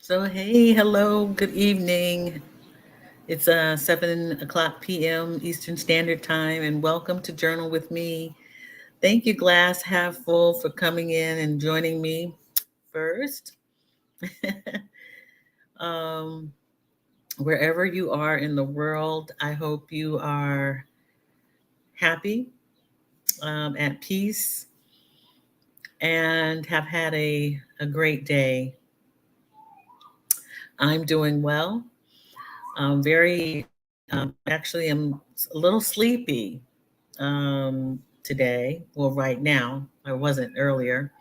So, hey, hello, good evening. It's 7 o'clock p.m. Eastern Standard Time, and welcome to Journal with Me. Thank you, Glass Half Full, for coming in and joining me first. um, Wherever you are in the world, I hope you are happy, at peace, and have had a great day. I'm doing well. Actually, I'm a little sleepy today. Well, right now, I wasn't earlier,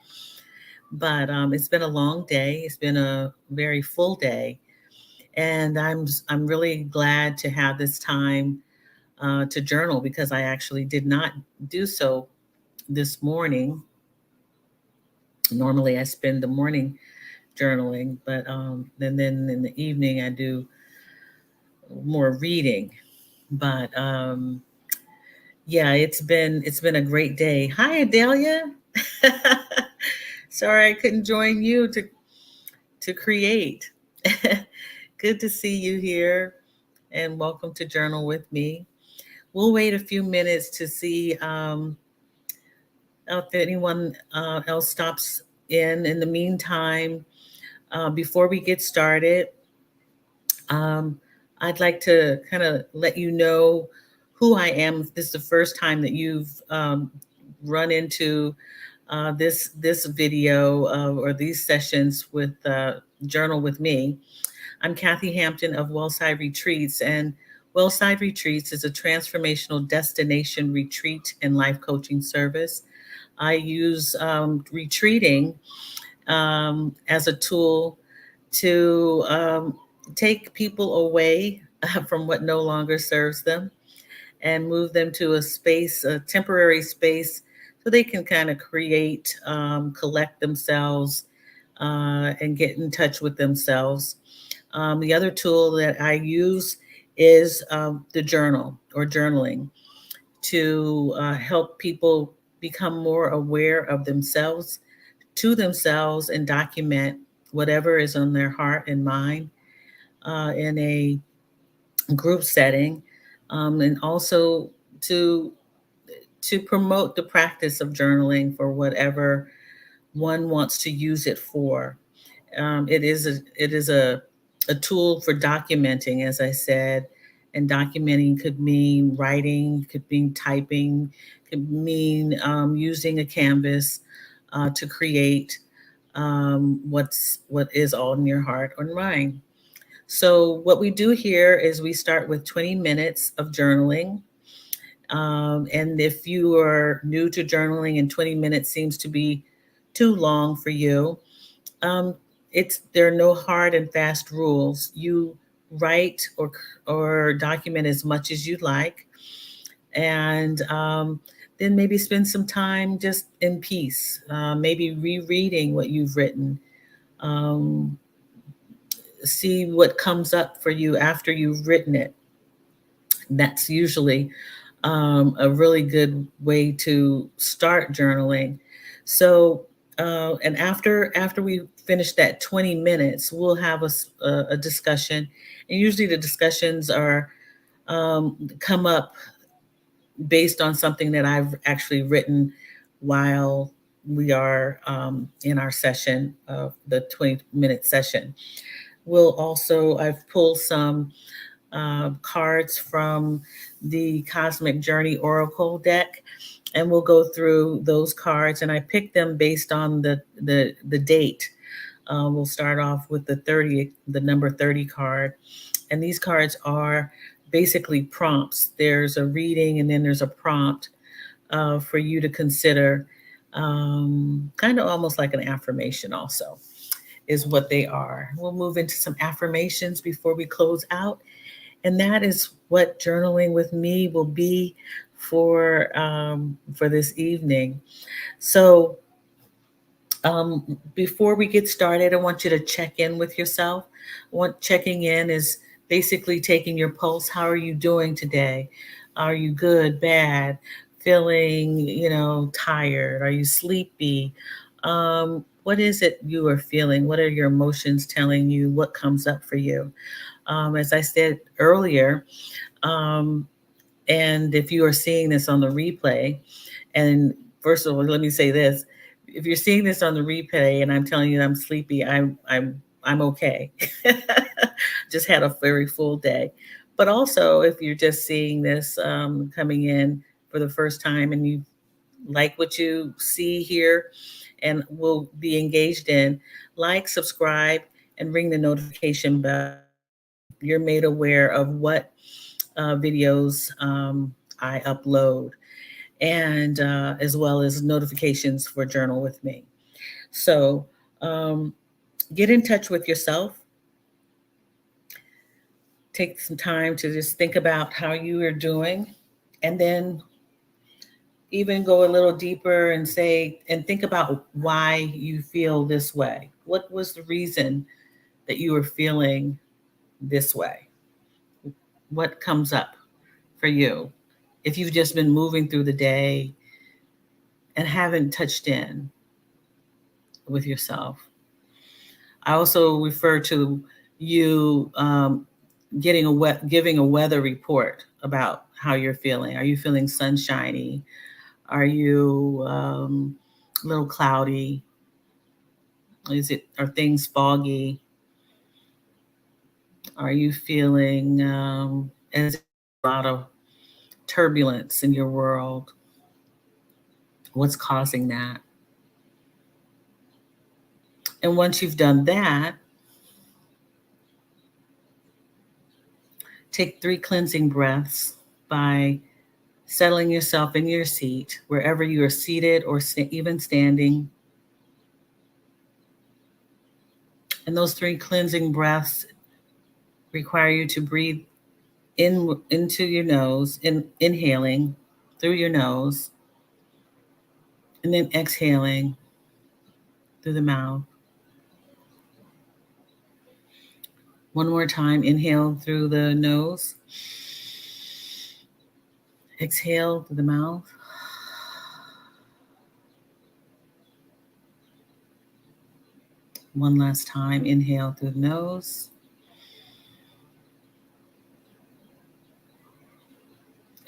but it's been a long day. It's been a very full day, and I'm really glad to have this time to journal because I actually did not do so this morning. Normally, I spend the morning journaling, but then in the evening I do more reading. But yeah, it's been a great day. Hi, Adelia. Sorry I couldn't join you to create. Good to see you here, and welcome to Journal with Me. We'll wait a few minutes to see if anyone else stops in. In the meantime, before we get started, um, I'd like to kind of let you know who I am. If this is the first time that you've run into this video or these sessions with Journal with Me. I'm Kathy Hampton of Wellside Retreats, and Wellside Retreats is a transformational destination retreat and life coaching service. I use retreating as a tool to take people away from what no longer serves them and move them to a space, a temporary space, so they can kind of create, collect themselves, and get in touch with themselves. The other tool that I use is the journal or journaling to help people become more aware of themselves, to themselves, and document whatever is on their heart and mind in a group setting, and also to to promote the practice of journaling for whatever one wants to use it for. It is a tool for documenting, as I said, and documenting could mean writing, could mean typing, could mean using a canvas to create what is on your heart or mind. So what we do here is we start with 20 minutes of journaling. And if you are new to journaling and 20 minutes seems to be too long for you, um, there are no hard and fast rules. You write or document as much as you like, and then maybe spend some time just in peace, maybe rereading what you've written. Um, See what comes up for you after you've written it. That's usually a really good way to start journaling. So, and after we finish that 20 minutes, we'll have a discussion, and usually the discussions are come up based on something that I've actually written while we are in our session of the 20-minute session. I've pulled some cards from the Cosmic Journey Oracle deck, and we'll go through those cards. And I picked them based on the date. We'll start off with the number 30 card, and these cards are basically prompts. There's a reading, and then there's a prompt for you to consider, kind of almost like an affirmation, also is what they are. We'll move into some affirmations before we close out. And that is what journaling with me will be for this evening. So before we get started, I want you to check in with yourself. What checking in is basically taking your pulse. How are you doing today? Are you good, bad, feeling, tired? Are you sleepy? What is it you are feeling? What are your emotions telling you? What comes up for you? As I said earlier, um, and if you are seeing this on the replay, and first of all, let me say this: if you're seeing this on the replay, and I'm telling you I'm sleepy, I'm okay. Just had a very full day. But also, if you're just seeing this coming in for the first time, and you like what you see here, and will be engaged in, like, subscribe, and ring the notification bell. You're made aware of what videos I upload, and as well as notifications for Journal with Me. So um, get in touch with yourself. Take some time to just think about how you are doing, and then even go a little deeper and say, and think about why you feel this way. What was the reason that you were feeling this way? What comes up for you? If you've just been moving through the day and haven't touched in with yourself. I also refer to you giving a weather report about how you're feeling. Are you feeling sunshiny? Are you a little cloudy? Are things foggy? Are you feeling as a lot of turbulence in your world? What's causing that? And once you've done that, take 3 cleansing breaths by settling yourself in your seat, wherever you are seated or even standing. And those 3 cleansing breaths require you to breathe into your nose, inhaling through your nose, and then exhaling through the mouth. One more time, inhale through the nose, exhale through the mouth. One last time, inhale through the nose,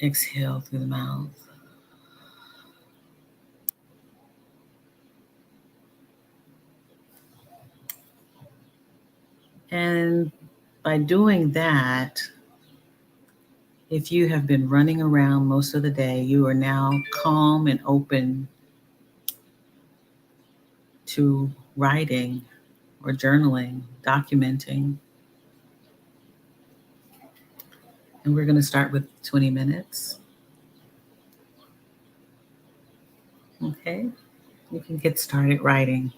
exhale through the mouth. And by doing that, if you have been running around most of the day, you are now calm and open to writing or journaling, documenting. And we're going to start with 20 minutes. Okay, you can get started writing.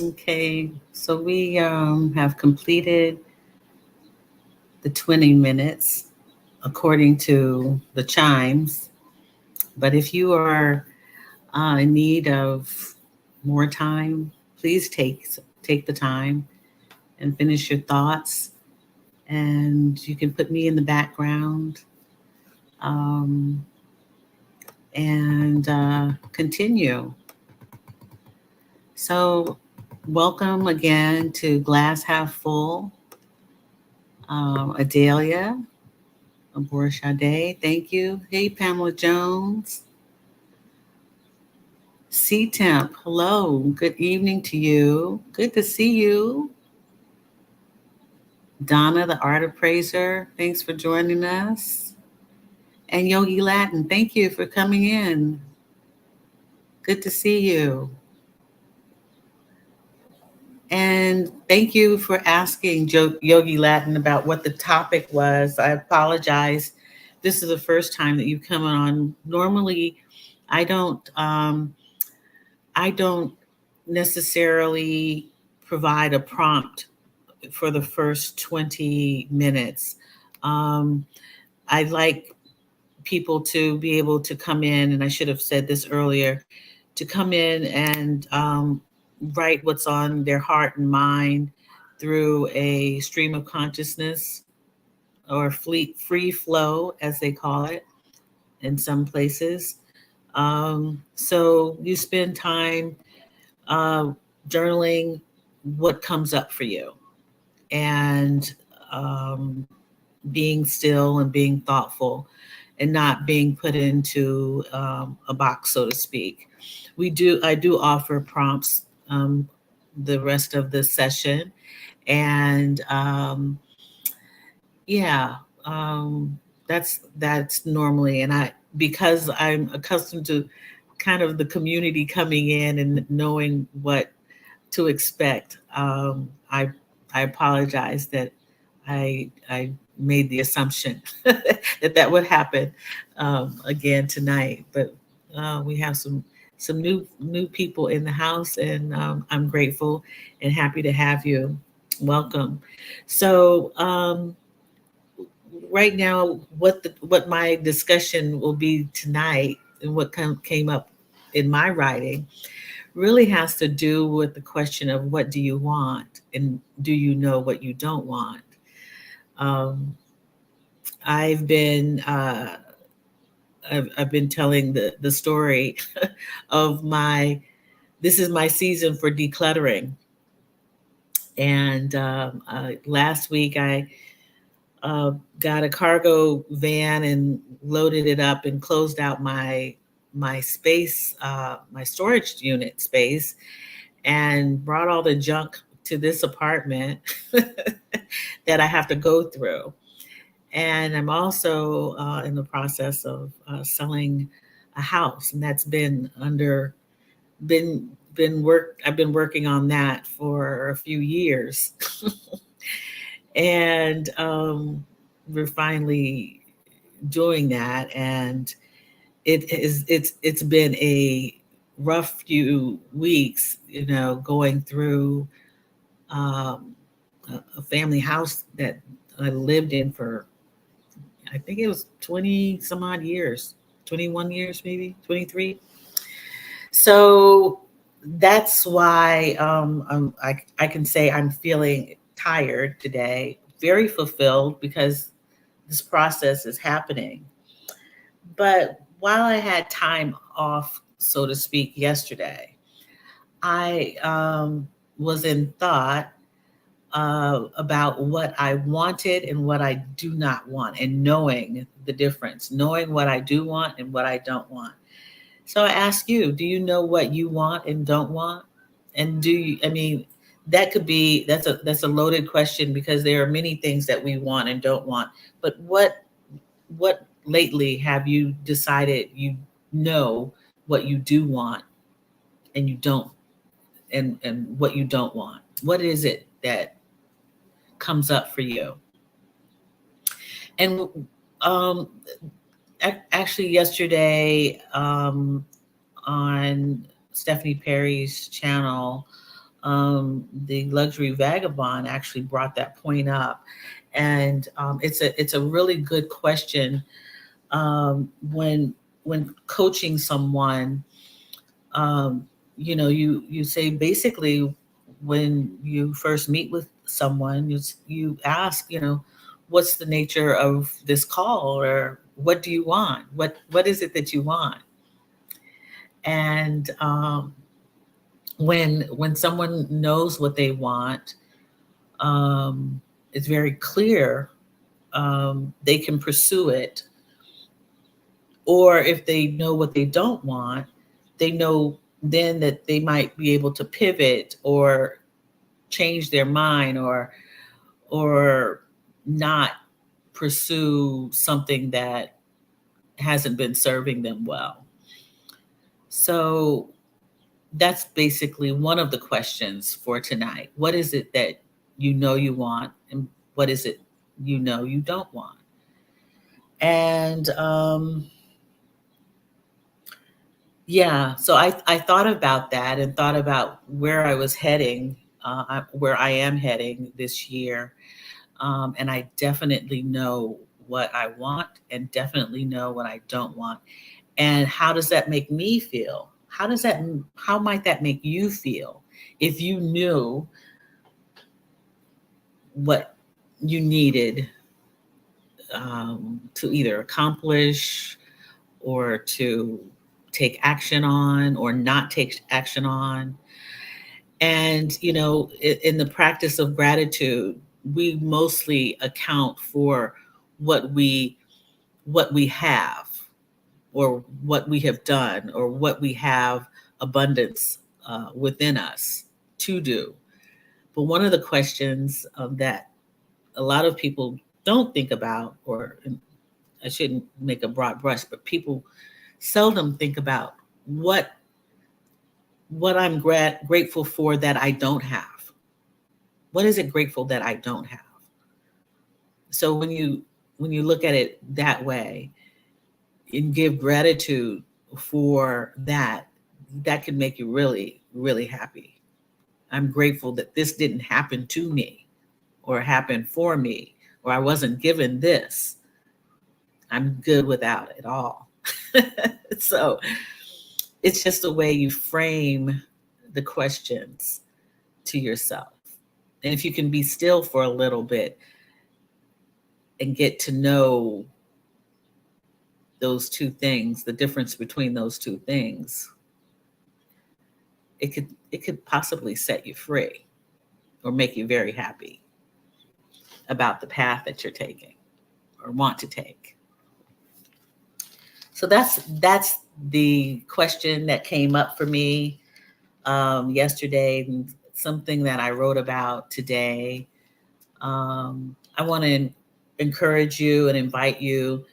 Okay, so we have completed the 20 minutes according to the chimes. But if you are in need of more time, please take the time and finish your thoughts. And you can put me in the background um, and continue. So, welcome again to Glass Half Full. Adelia, Borshade, thank you. Hey, Pamela Jones. C Temp, hello. Good evening to you. Good to see you. Donna, the art appraiser, thanks for joining us. And Yogi Latin, thank you for coming in. Good to see you. And thank you for asking Yogi Latin about what the topic was. I apologize. This is the first time that you've come on. Normally, I don't. I don't necessarily provide a prompt for the first 20 minutes. Um, I like people to be able to come in, and I should have said this earlier, to come in and write what's on their heart and mind through a stream of consciousness or free flow, as they call it in some places. So you spend time uh, journaling what comes up for you and um, being still and being thoughtful and not being put into a box, so to speak. I do offer prompts the rest of the session. And yeah, that's normally, and because I'm accustomed to kind of the community coming in and knowing what to expect. I apologize that I made the assumption that that would happen again tonight, but we have some new people in the house, and I'm grateful and happy to have you. Welcome. So right now, what my discussion will be tonight, and what came up in my writing really has to do with the question of what do you want and do you know what you don't want. Um, I've been I've been telling the story of my this is my season for decluttering, and last week I got a cargo van and loaded it up and closed out my space, my storage unit space, and brought all the junk to this apartment that I have to go through. And I'm also in the process of selling a house, and that's been work. I've been working on that for a few years, and we're finally doing that. And it's been a rough few weeks, going through a family house that I lived in for, I think it was 20 some odd years, 21 years, maybe 23. So that's why I can say I'm feeling tired today, very fulfilled because this process is happening. But while I had time off, so to speak, yesterday, I was in thought about what I wanted and what I do not want, and knowing the difference, knowing what I do want and what I don't want. So I ask you, do you know what you want and don't want? And I mean, that's a loaded question because there are many things that we want and don't want. But what lately have you decided you know what you do want and you don't, and what you don't want? What is it that comes up for you? And um, actually, yesterday on Stephanie Perry's channel, The luxury vagabond actually brought that point up, and it's a really good question when coaching someone. Um, you say basically when you first meet with someone, you ask, what's the nature of this call, or what do you want? What is it that you want? And when someone knows what they want, it's very clear. They can pursue it, or if they know what they don't want, they know then that they might be able to pivot or change their mind, or not pursue something that hasn't been serving them well. So that's basically one of the questions for tonight. What is it that you know you want, and what is it you know you don't want? And yeah, so I thought about that and thought about where I was heading, where I am heading this year. And I definitely know what I want and definitely know what I don't want. And how does that make me feel? How might that make you feel if you knew what you needed to either accomplish or to take action on or not take action on? And, in the practice of gratitude, we mostly account for what we what we have, or what we have done, or what we have abundance within us to do. But one of the questions that a lot of people don't think about, or I shouldn't make a broad brush, but people seldom think about what I'm grateful for that I don't have. What is it grateful that I don't have? So when you look at it that way and give gratitude for that, that can make you really, really happy. I'm grateful that this didn't happen to me, or happen for me, or I wasn't given this. I'm good without it all. So it's just the way you frame the questions to yourself. And if you can be still for a little bit and get to know those two things, the difference between those two things, it could possibly set you free or make you very happy about the path that you're taking or want to take. So that's the question that came up for me yesterday, and something that I wrote about today. I want to encourage you and invite you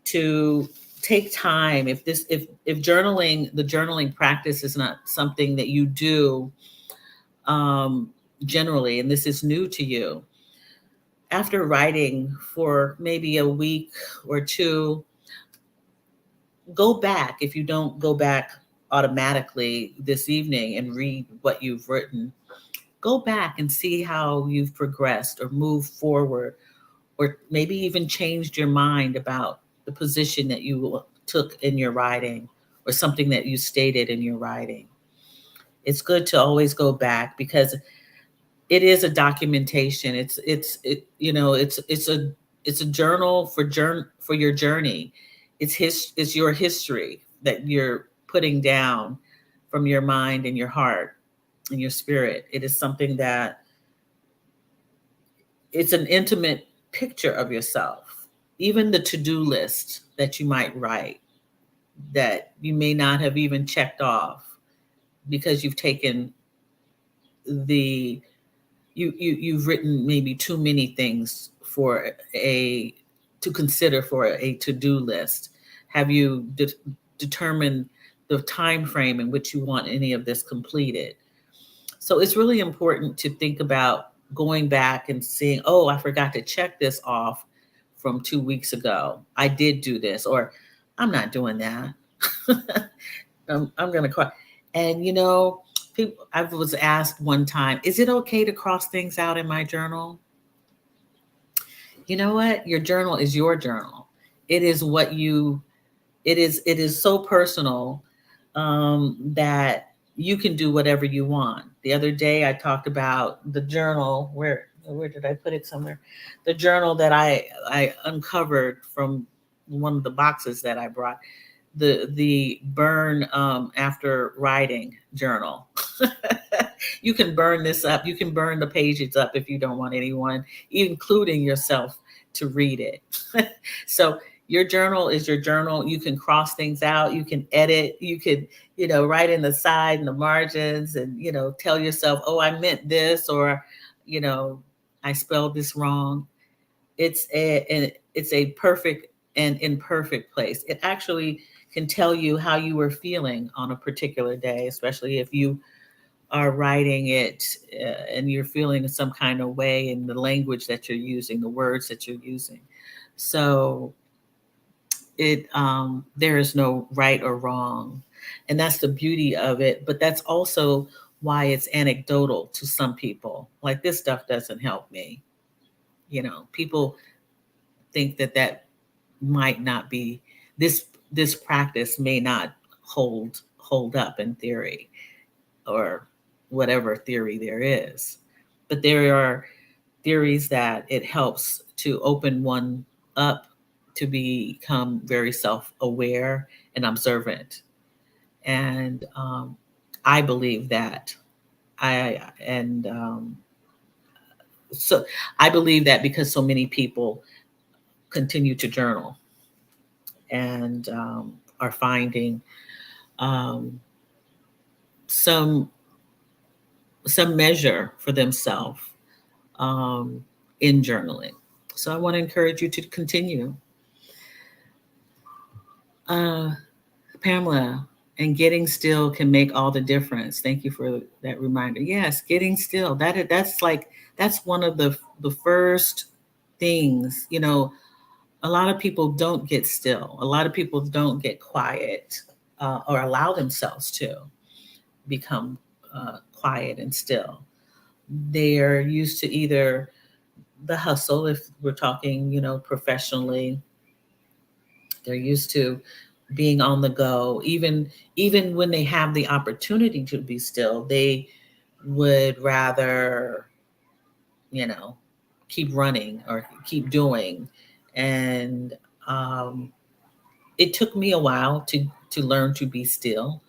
to take time. If journaling, the journaling practice is not something that you do generally, and this is new to you, after writing for maybe a week or two, go back. If you don't go back automatically this evening and read what you've written, go back and see how you've progressed or moved forward, or maybe even changed your mind about the position that you took in your writing, or something that you stated in your writing. It's good to always go back, because it is a documentation. It's a journal for your journey. It's your history that you're putting down from your mind and your heart and your spirit. It is something that it's an intimate picture of yourself. Even the to-do list that you might write, that you may not have even checked off because you've taken the you've written maybe too many things to consider for a to-do list. Have you determined the time frame in which you want any of this completed? So it's really important to think about going back and seeing, oh, I forgot to check this off from 2 weeks ago. I did do this, or I'm not doing that. I'm going to cry. And, I was asked one time, is it okay to cross things out in my journal? You know what? Your journal is your journal. It is what you, it is so personal, that you can do whatever you want. The other day I talked about the journal, where did I put it somewhere? The journal that I uncovered from one of the boxes that I brought, the burn, after writing journal. You can burn this up. You can burn the pages up if you don't want anyone, including yourself, to read it. So your journal is your journal. You can cross things out. You can edit. You can, write in the side and the margins, and, tell yourself, oh, I meant this, or, you know, I spelled this wrong. It's a perfect and imperfect place. It actually can tell you how you were feeling on a particular day, especially if you are writing it, and you're feeling some kind of way in the language that you're using, the words that you're using. So there is no right or wrong, and that's the beauty of it. But that's also why it's anecdotal to some people. Like, this stuff doesn't help me. People think that might not be, this practice may not hold up in theory, or whatever theory there is. But there are theories that it helps to open one up to become very self-aware and observant. And I believe that. So I believe that because so many people continue to journal, and are finding um, some some measure for themselves, um, in journaling. So I want to encourage you to continue. Uh, Pamela, and getting still can make all the difference. Thank you for that reminder. Yes, getting still. That's one of the first things. A lot of people don't get still. A lot of people don't get quiet, or allow themselves to become quiet and still. They're used to either the hustle, if we're talking, professionally. They're used to being on the go. Even when they have the opportunity to be still, they would rather, you know, keep running or keep doing. And it took me a while to learn to be still.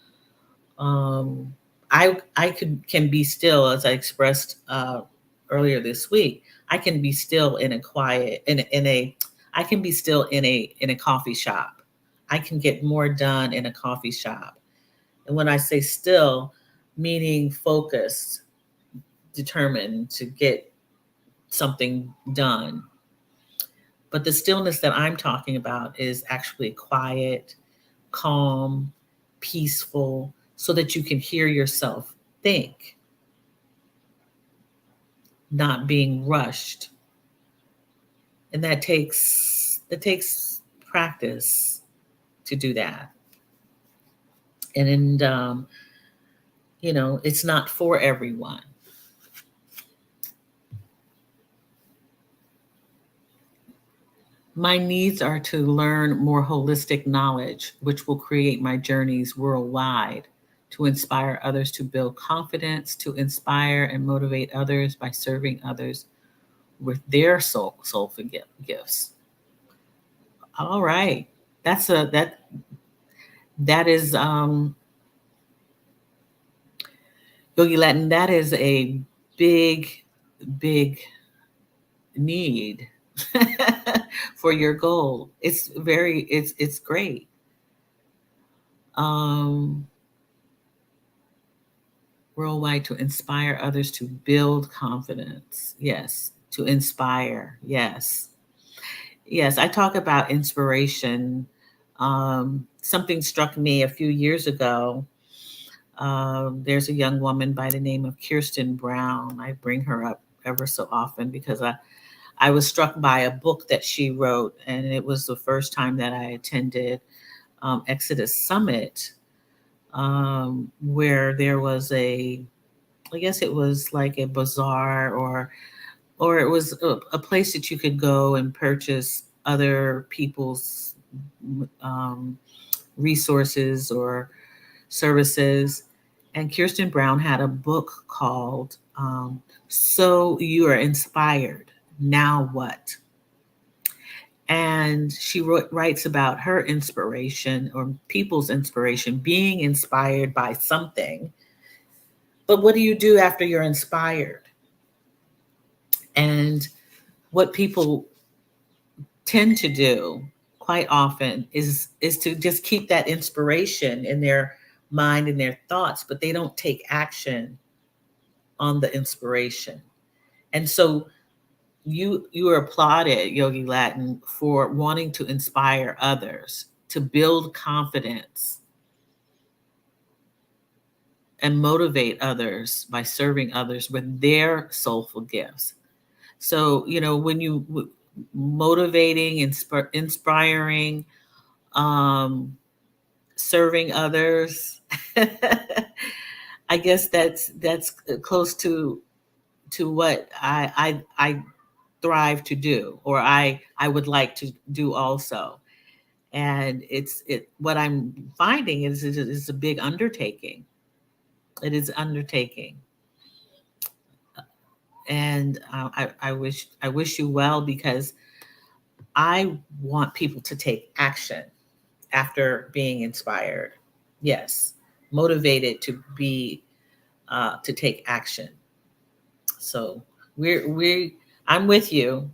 Um, I can be still, as I expressed earlier this week. I can be still in a quiet in a I can be still in a coffee shop. I can get more done in a coffee shop. And when I say still, meaning focused, determined to get something done. But the stillness that I'm talking about is actually quiet, calm, peaceful, so that you can hear yourself think, not being rushed. And that takes practice to do that. And it's not for everyone. My needs are to learn more holistic knowledge, which will create my journeys worldwide, to inspire others, to build confidence, to inspire and motivate others by serving others with their soulful gifts. All right, that's a that is Yogi Latin. That is a big, big need for your goal. It's great. Um, Worldwide, to inspire others, to build confidence. Yes, to inspire. Yes. Yes, I talk about inspiration. Something struck me a few years ago. There's a young woman by the name of Kirsten Brown. I bring her up ever so often because I was struck by a book that she wrote, and it was the first time that I attended Exodus Summit, where there was I guess it was like a bazaar, or it was a place that you could go and purchase other people's um, resources or services. And Kirsten Brown had a book called So You Are Inspired. Now What? And she writes about her inspiration or people's inspiration, being inspired by something. But what do you do after you're inspired? And what people tend to do quite often is to just keep that inspiration in their mind and their thoughts, but they don't take action on the inspiration. And so you are applauded, Yogi Latin, for wanting to inspire others, to build confidence and motivate others by serving others with their soulful gifts. So, when you motivating, inspiring, um, serving others, I guess that's close to what I thrive to do, or I would like to do also. And what I'm finding is it's a big undertaking. It is undertaking, and I wish you well, because I want people to take action after being inspired. Yes, motivated to take action. So we I'm with you.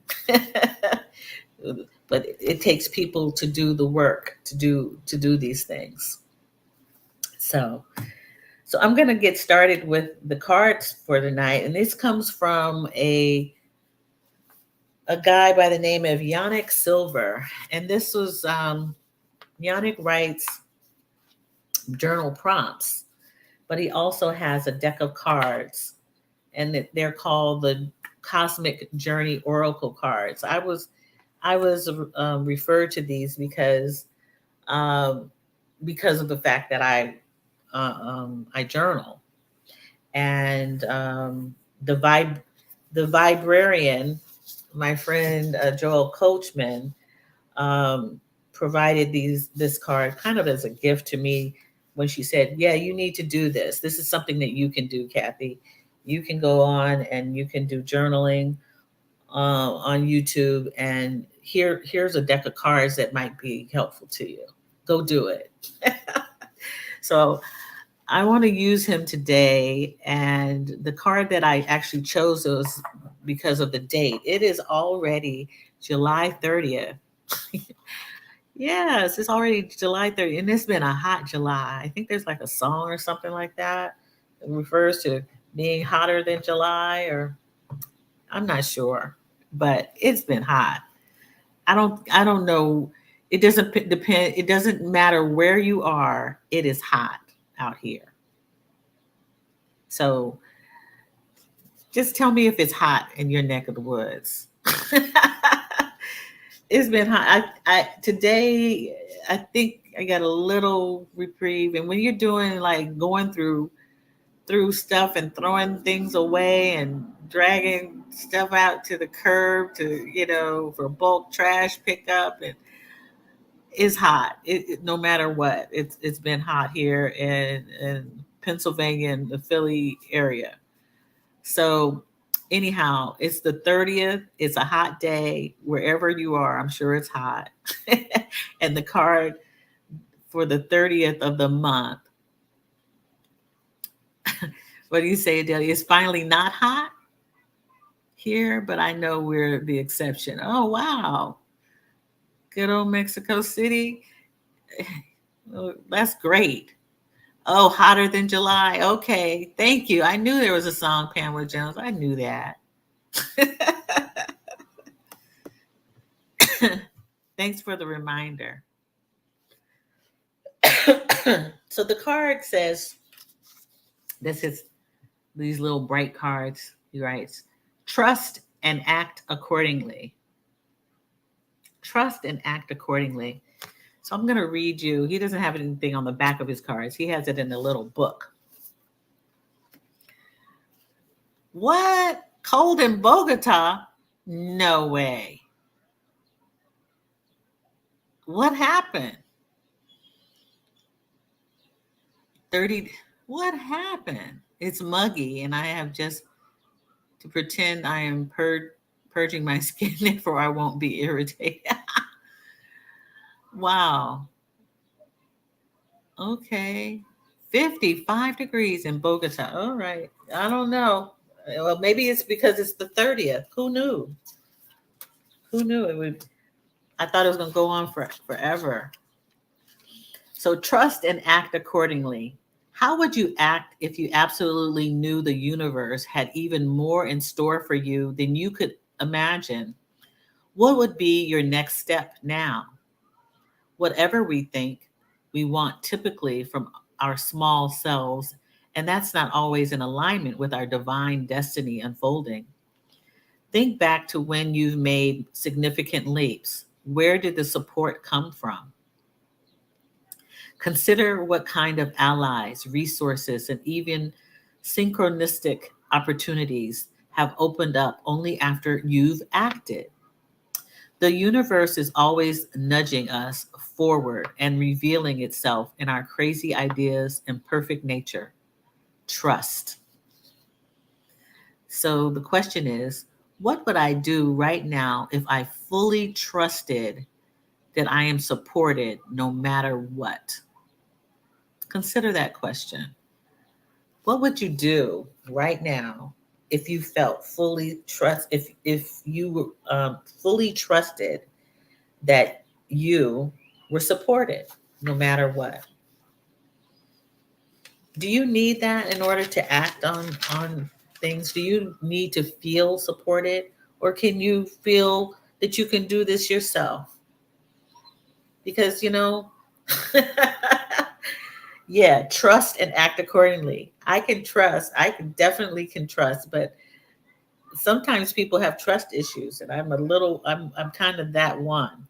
But it takes people to do the work, to do these things. So I'm going to get started with the cards for tonight, and this comes from a guy by the name of Yannick Silver. And this was Yannick writes journal prompts, but he also has a deck of cards, and they're called the Cosmic Journey Oracle cards. I was referred to these um, because of the fact that I journal, and the Vibrarian, my friend Joel Coachman, um, provided this card kind of as a gift to me when she said, "Yeah, you need to do this. This is something that you can do, Kathy. You can go on and you can do journaling on YouTube, and here's a deck of cards that might be helpful to you. Go do it." So I want to use him today, and the card that I actually chose was because of the date. It is already July 30th. Yes, it's already July 30th, and it's been a hot July. I think there's like a song or something like that that refers to being hotter than July, or I'm not sure, but it's been hot. I don't know. It doesn't depend. It doesn't matter where you are. It is hot out here. So just tell me if it's hot in your neck of the woods. It's been hot. I today I think I got a little reprieve. And when you're doing like going through stuff and throwing things away and dragging stuff out to the curb to for bulk trash pickup, and it's hot. No matter what, it's been hot here in Pennsylvania and the Philly area. So anyhow, it's the 30th. It's a hot day wherever you are. I'm sure it's hot. And the card for the 30th of the month. What do you say, Adelia? It's finally not hot here, but I know we're the exception. Oh, wow. Good old Mexico City. Oh, that's great. Oh, hotter than July. Okay. Thank you. I knew there was a song, Pamela Jones. I knew that. Thanks for the reminder. So the card says, this is these little bright cards. He writes, trust and act accordingly. Trust and act accordingly. So I'm going to read you. He doesn't have anything on the back of his cards. He has it in a little book. What? Cold in Bogota? No way. What happened? 30. What happened? It's muggy, and I have just to pretend I am purging my skin, therefore I won't be irritated. Wow. Okay. 55 degrees in Bogota. All right. I don't know. Well, maybe it's because it's the 30th. Who knew? Who knew it would? I thought it was going to go on for forever. So trust and act accordingly. How would you act if you absolutely knew the universe had even more in store for you than you could imagine? What would be your next step now? Whatever we think we want typically from our small selves, and that's not always in alignment with our divine destiny unfolding. Think back to when you've made significant leaps. Where did the support come from? Consider what kind of allies, resources, and even synchronistic opportunities have opened up only after you've acted. The universe is always nudging us forward and revealing itself in our crazy ideas and perfect nature. Trust. So the question is, what would I do right now if I fully trusted that I am supported no matter what? Consider that question. What would you do right now if you felt fully trust if you were fully trusted that you were supported no matter what? Do you need that in order to act on things? Do you need to feel supported, or can you feel that you can do this yourself? Because yeah, trust and act accordingly. I can trust. I can definitely can trust, but sometimes people have trust issues, and I'm kind of that one.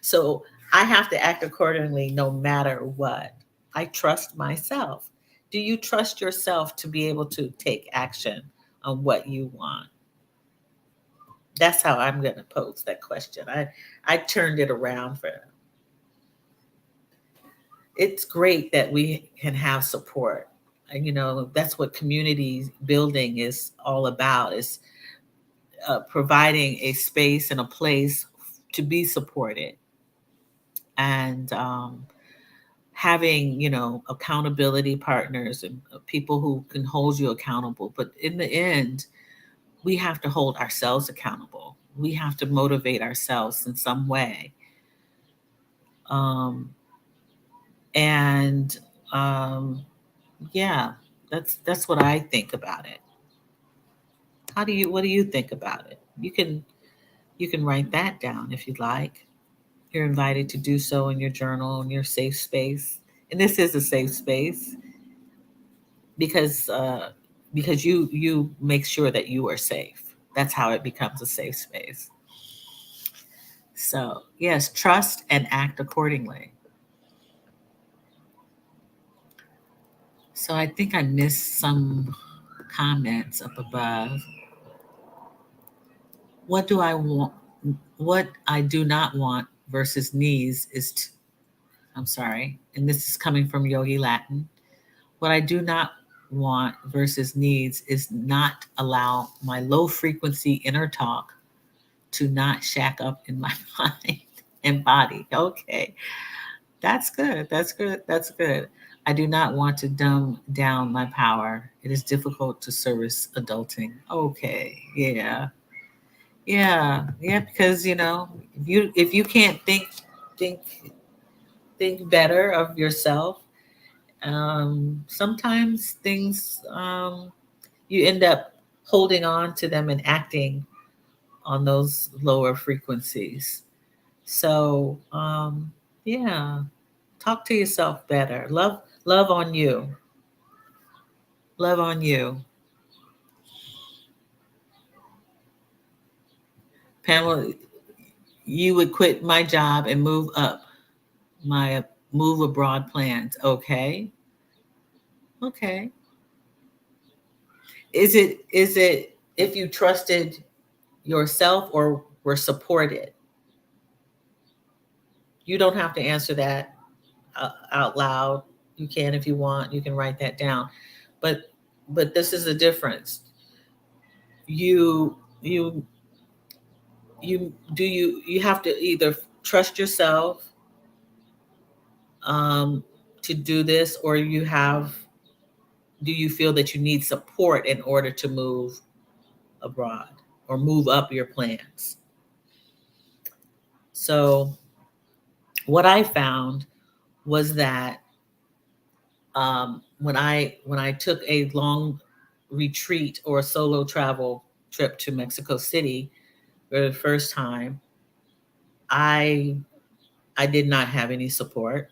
So I have to act accordingly no matter what. I trust myself. Do you trust yourself to be able to take action on what you want? That's how I'm going to pose that question. I turned it around for them. It's great that we can have support. And, that's what community building is all about, is providing a space and a place to be supported, and having accountability partners and people who can hold you accountable. But in the end, we have to hold ourselves accountable. We have to motivate ourselves in some way. um, and yeah, that's what I think about it. What do you think about it? You can write that down if you'd like. You're invited to do so in your journal, in your safe space. And this is a safe space because you make sure that you are safe. That's how it becomes a safe space. So yes, trust and act accordingly. So I think I missed some comments up above. What do I want? What I do not want versus needs is. I'm sorry, and this is coming from Yogi Latin. What I do not want versus needs is not allow my low frequency inner talk to not shack up in my mind and body. Okay, that's good. That's good. That's good. I do not want to dumb down my power. It is difficult to service adulting. Okay, yeah, yeah. Because if you can't think think better of yourself, sometimes things you end up holding on to them and acting on those lower frequencies. So yeah, talk to yourself better. Love on you. Love on you. Pamela, You would quit my job and move up my move abroad plans. Okay. Okay. Is it if you trusted yourself or were supported? You don't have to answer that out loud. You can if you want. You can write that down. But but this is the difference. You you you have to either trust yourself um, to do this, or do you feel that you need support in order to move abroad or move up your plans? So what I found was that when I took a long retreat or solo travel trip to Mexico City for the first time, I I did not have any support.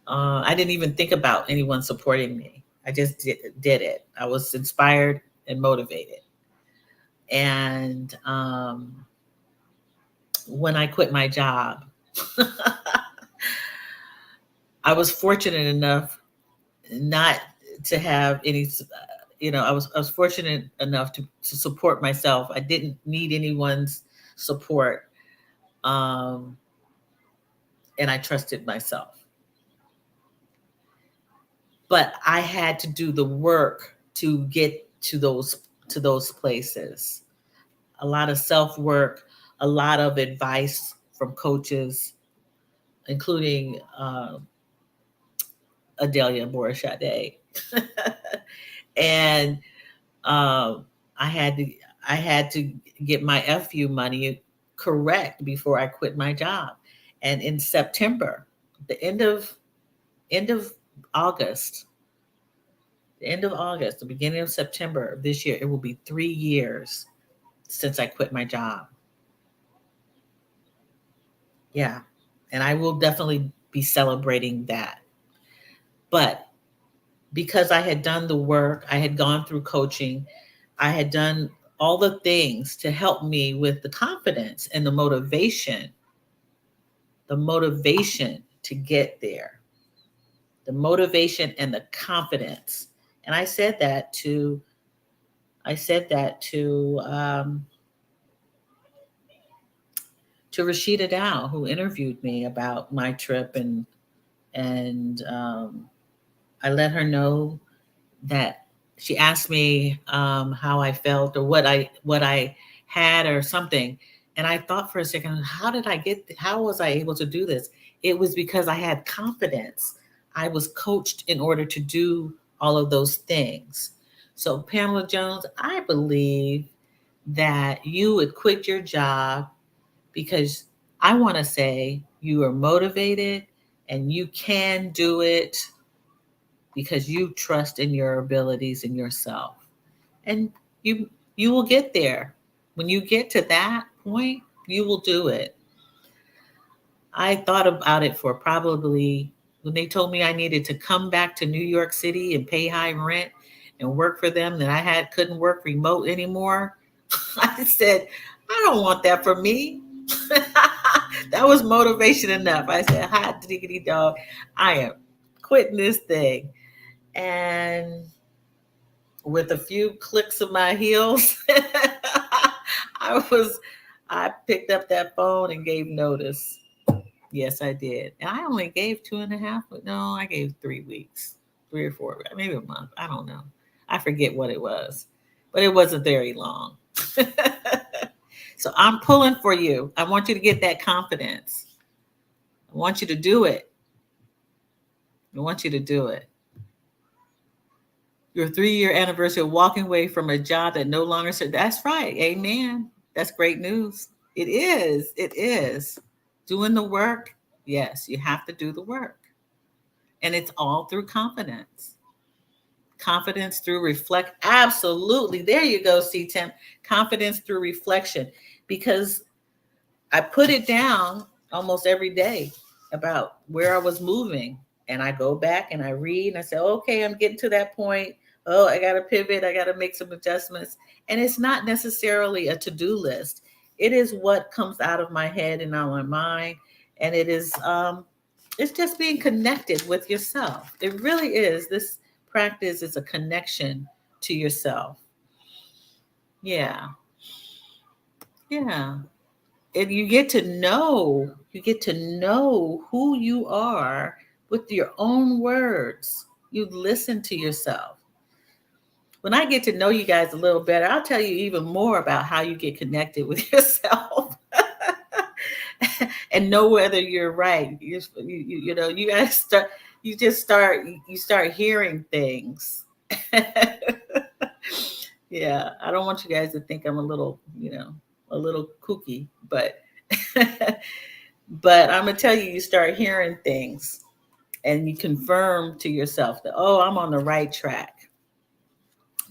I didn't even think about anyone supporting me. I just did it. I was inspired and motivated. And when I quit my job, I was fortunate enough not to have any. I was fortunate enough to support myself. I didn't need anyone's support, um, and I trusted myself. But I had to do the work to get to those places. A lot of self work, a lot of advice from coaches, including Adelia Borishade. And um, I had to I had to get my FU money correct before I quit my job. And in September, the end of August, the end of August, the beginning of September of this year, it will be 3 years since I quit my job. Yeah. And I will definitely be celebrating that. But because I had done the work, I had gone through coaching, I had done all the things to help me with the confidence and the motivation to get there, the motivation and the confidence. And I said that to Rashida Dow, who interviewed me about my trip, and I let her know that she asked me how I felt or what I had or something, and I thought for a second, how was I able to do this? It was because I had confidence. I was coached in order to do all of those things. So Pamela Jones, I believe that you would quit your job because I want to say you are motivated and you can do it because you trust in your abilities and yourself. And you will get there. When you get to that point, you will do it. I thought about it for probably when they told me I needed to come back to New York City and pay high rent and work for them, that I had couldn't work remote anymore. I said, I don't want that for me. That was motivation enough. I said, hot diggity dog, I am quitting this thing. And with a few clicks of my heels, I was I picked up that phone and gave notice. Yes, I did. And I only gave 2.5, but no, I gave 3 weeks, 3 or 4, maybe a month. I don't know. I forget what it was, but it wasn't very long. So I'm pulling for you. I want you to get that confidence. I want you to do it. I want you to do it. Your 3-year anniversary of walking away from a job that no longer serves. That's right. Amen. That's great news. It is. It is. Doing the work. Yes, you have to do the work. And it's all through confidence. Confidence through reflect. Absolutely. There you go, C Tim. Confidence through reflection. Because I put it down almost every day about where I was moving. And I go back and I read and I say, okay, I'm getting to that point. Oh, I got to pivot. I got to make some adjustments. And it's not necessarily a to do list, It is what comes out of my head and out of my mind, and it's just being connected with yourself. It really is. This practice is a connection to yourself. Yeah, yeah. And you get to know who you are with your own words. You listen to yourself. When I get to know you guys a little better, I'll tell you even more about how you get connected with yourself and know whether you're right. You guys start. You start hearing things. Yeah, I don't want you guys to think I'm a little kooky, but but I'm gonna tell you, you start hearing things and you confirm to yourself that, oh, I'm on the right track.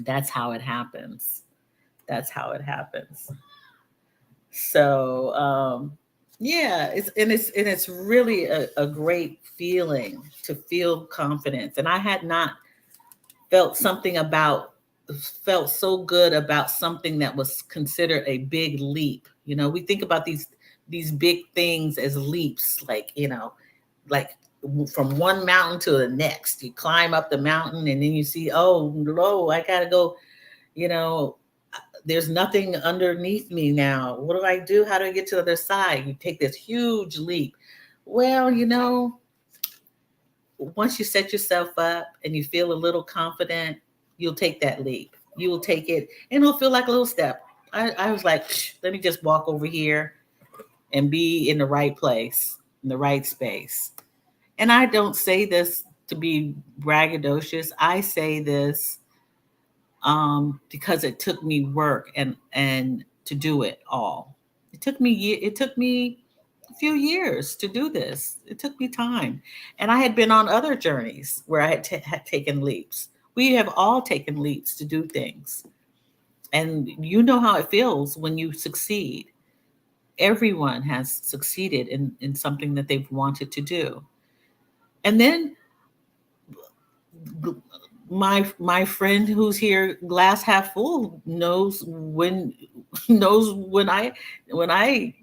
That's how it happens. That's how it happens. So yeah, it's really a great feeling to feel confidence. And I had not felt something about felt so good about something that was considered a big leap. We think about these big things as leaps, like from one mountain to the next. You climb up the mountain and then you see, oh no, I gotta go, you know, there's nothing underneath me now. What do I do? How do I get to the other side? You take this huge leap. Well, once you set yourself up and you feel a little confident, you'll take that leap. You will take it and it'll feel like a little step. I was like, let me just walk over here and be in the right place, in the right space. And I don't say this to be braggadocious. I say this because it took me work and to do it all. It took me a few years to do this. It took me time, and I had been on other journeys where I had taken leaps. We have all taken leaps to do things, and you know how it feels when you succeed. Everyone has succeeded in something that they've wanted to do, and then my friend who's here, glass half full, knows when I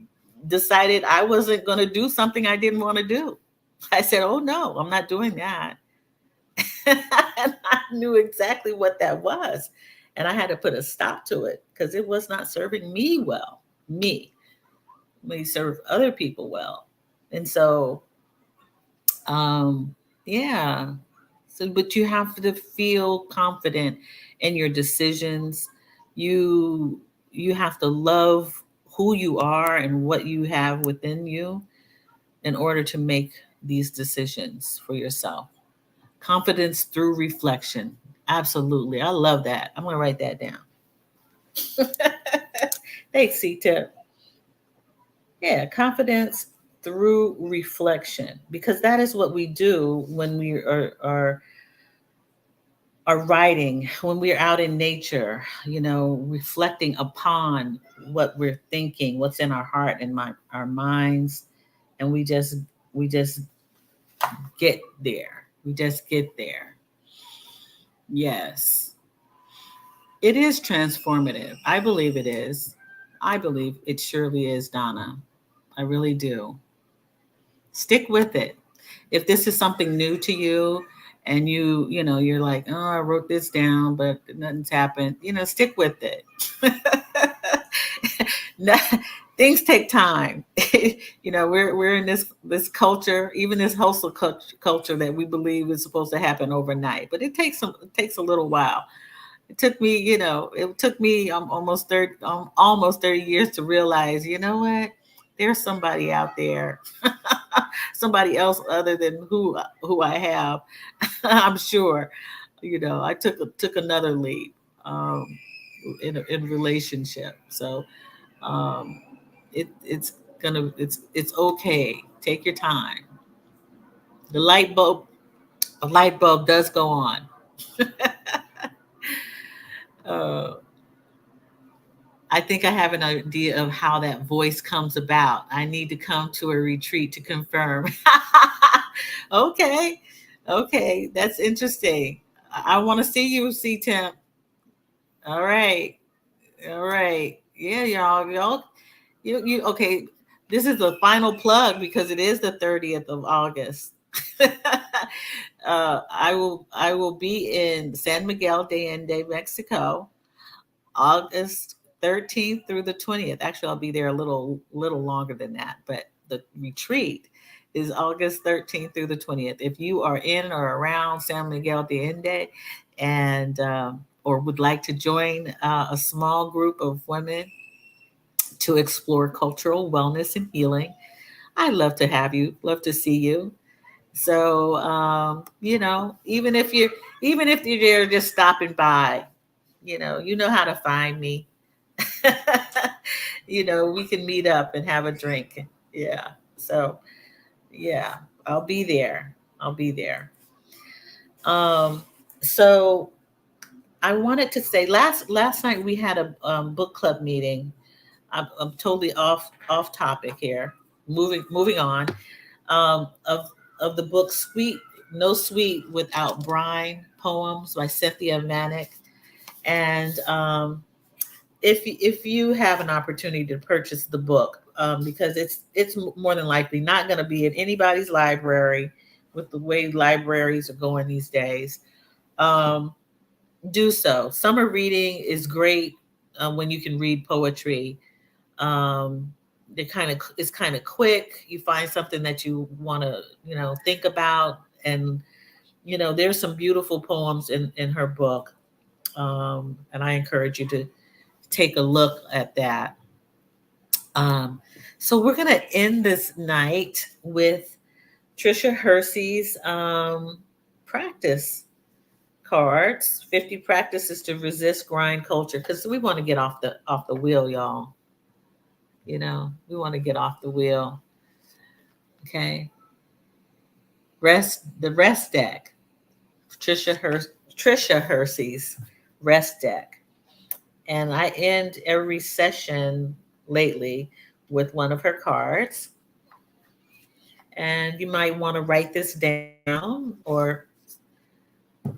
decided I wasn't going to do something I didn't want to do. I said, oh no, I'm not doing that. And I knew exactly what that was, and I had to put a stop to it because it was not serving me well. Me serve other people well. And so yeah. So, but you have to feel confident in your decisions. You have to love who you are and what you have within you in order to make these decisions for yourself. Confidence through reflection. Absolutely. I love that. I'm going to write that down. Thanks, C-Tip. Yeah, confidence through reflection, because that is what we do when we are writing, when we're out in nature, reflecting upon what we're thinking, what's in our heart and our minds, and we just get there. We just get there. Yes. It is transformative. I believe it is. I believe it surely is, Donna. I really do. Stick with it. If this is something new to you and you're like, oh, I wrote this down, but nothing's happened, stick with it. No, things take time. We're in this culture, even this hustle culture that we believe is supposed to happen overnight, but it takes a little while. It took me almost 30 years to realize, you know what? There's somebody out there, somebody else other than who I have. I'm sure. I took another leap in relationship. So um, it's okay. Take your time. The light bulb does go on. Uh, I think I have an idea of how that voice comes about. I need to come to a retreat to confirm. Okay. Okay. That's interesting. I want to see you, C Temp. All right. All right. Yeah, y'all. You okay. This is the final plug because it is the 30th of August. I will be in San Miguel de Allende, Mexico, August 13th through the 20th. Actually, I'll be there a little longer than that, but the retreat is August 13th through the 20th. If you are in or around San Miguel de Allende and or would like to join a small group of women to explore cultural wellness and healing, I'd love to have you. Love to see you. So even if you're there just stopping by, you know how to find me. We can meet up and have a drink. Yeah. So yeah, I'll be there. I'll be there. Um, so I wanted to say last night we had a book club meeting. I'm totally off topic here. Moving on. Of the book Sweet No Sweet Without Brine poems by Cynthia Manick. And if you have an opportunity to purchase the book, because it's more than likely not going to be in anybody's library with the way libraries are going these days. Um, do so. Summer reading is great when you can read poetry. Um, it's kind of quick. You find something that you want to think about, and there's some beautiful poems in her book, and I encourage you to take a look at that. Um, so we're gonna end this night with Trisha Hersey's practice cards, 50 practices to resist grind culture, because we want to get off the wheel, y'all. We want to get off the wheel. Okay. Rest deck. Trisha Hersey's rest deck. And I end every session lately with one of her cards. And you might want to write this down or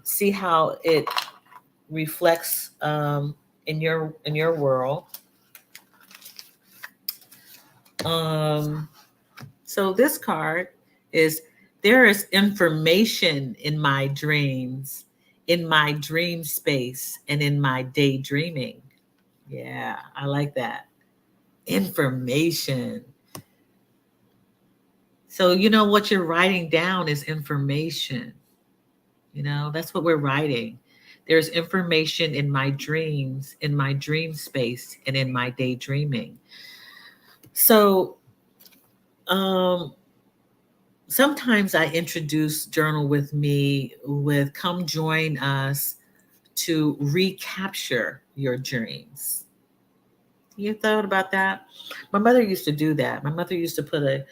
see how it reflects in your world. Um, so this card is: there is information in my dreams, in my dream space, and in my daydreaming. Yeah, I like that. Information. So, what you're writing down is information. That's what we're writing. There's information in my dreams, in my dream space, and in my daydreaming. So, um, sometimes I introduce Journal with Me with come join us to recapture your dreams. You thought about that? My mother used to do that. My mother used to put a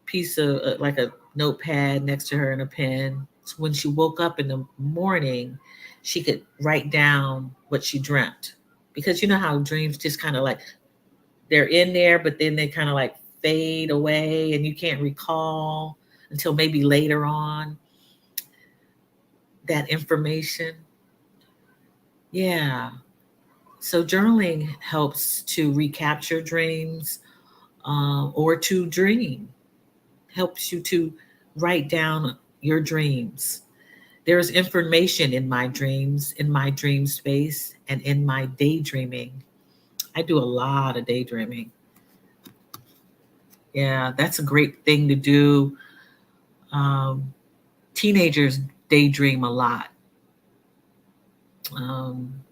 piece of like a notepad next to her and a pen. So when she woke up in the morning, she could write down what she dreamt. Because you know how dreams just kind of like they're in there, but then they kind of like fade away and you can't recall until maybe later on that information. Yeah. So journaling helps to recapture dreams or to dream, helps you to write down your dreams. There is information in my dreams, in my dream space, and in my daydreaming. I do a lot of daydreaming. Yeah, that's a great thing to do. Um, Teenagers daydream a lot. Um,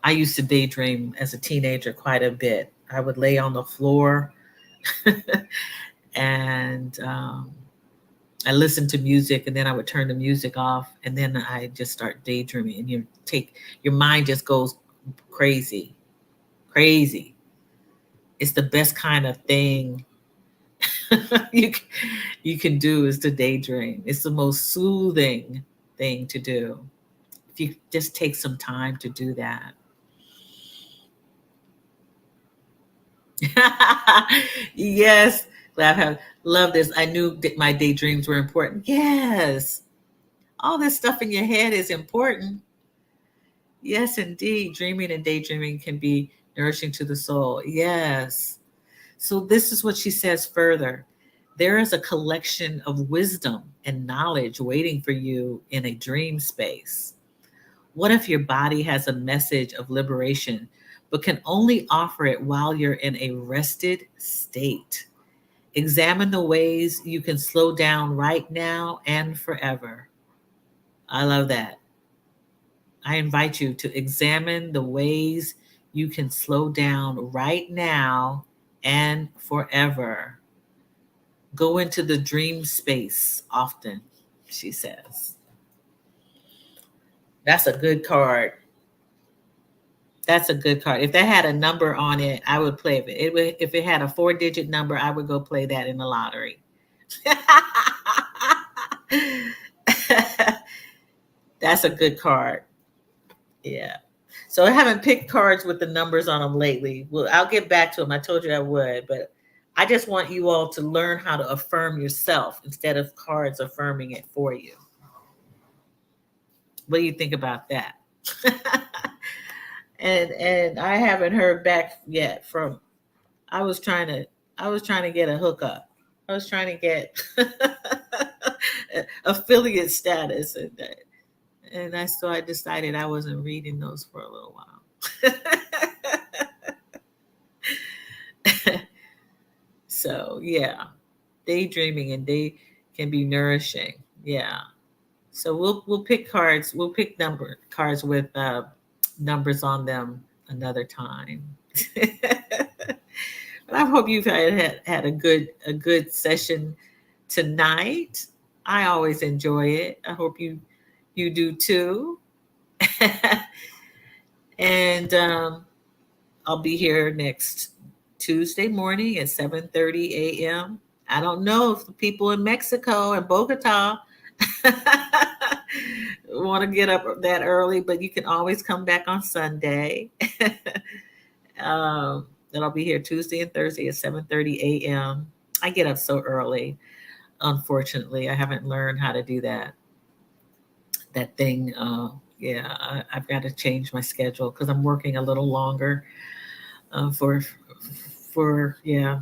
I used to daydream as a teenager quite a bit. I would lay on the floor and I listened to music, and then I would turn the music off, and then I just start daydreaming, and your mind just goes crazy, crazy. It's the best kind of thing you you can do is to daydream. It's the most soothing thing to do. If you just take some time to do that. Yes, love this. I knew that my daydreams were important. Yes, all this stuff in your head is important. Yes, indeed. Dreaming and daydreaming can be nourishing to the soul. Yes. So, this is what she says further: there is a collection of wisdom and knowledge waiting for you in a dream space. What if your body has a message of liberation, but can only offer it while you're in a rested state? Examine the ways you can slow down right now and forever. I love that. I invite you to examine the ways you can slow down right now and forever. Go into the dream space often, she says. That's a good card. That's a good card. If that had a number on it, I would play it. If it had a 4-digit number, I would go play that in the lottery. That's a good card. Yeah. So I haven't picked cards with the numbers on them lately. Well, I'll get back to them. I told you I would, but I just want you all to learn how to affirm yourself instead of cards affirming it for you. What do you think about that? And I haven't heard back yet from I was trying to get a hookup. I was trying to get affiliate status, and I decided I wasn't reading those for a little while. So yeah, daydreaming and day can be nourishing. Yeah. So we'll pick cards. We'll pick number cards with numbers on them another time. But I hope you've had a good session tonight. I always enjoy it. I hope you do too. And I'll be here next Tuesday morning at 7:30 a.m. I don't know if the people in Mexico and Bogota want to get up that early, but you can always come back on Sunday. Then I'll be here Tuesday and Thursday at 7:30 a.m. I get up so early. Unfortunately, I haven't learned how to do that thing. Yeah, I've got to change my schedule because I'm working a little longer for yeah,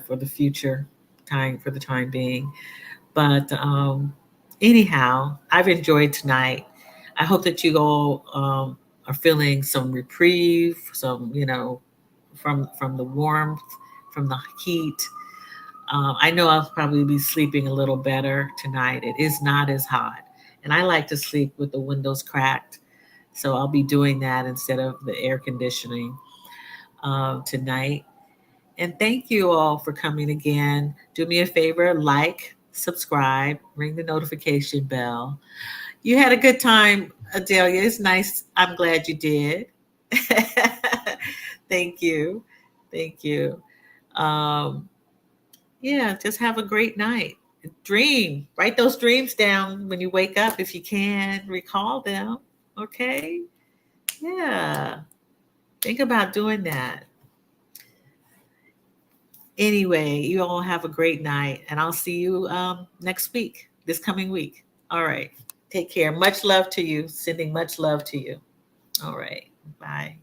for the future time, for the time being. But anyhow, I've enjoyed tonight. I hope that you all are feeling some reprieve, some from the warmth, from the heat. I know I'll probably be sleeping a little better tonight. It is not as hot, and I like to sleep with the windows cracked, so I'll be doing that instead of the air conditioning tonight. And thank you all for coming again. Do me a favor, like, subscribe, ring the notification bell. You had a good time, Adelia. It's nice. I'm glad you did. Thank you. Thank you. Um, yeah, just have a great night. Dream. Write those dreams down when you wake up if you can. Recall them. Okay? Yeah. Think about doing that. Anyway, you all have a great night, and I'll see you next week, this coming week. All right. Take care. Much love to you. Sending much love to you. All right. Bye.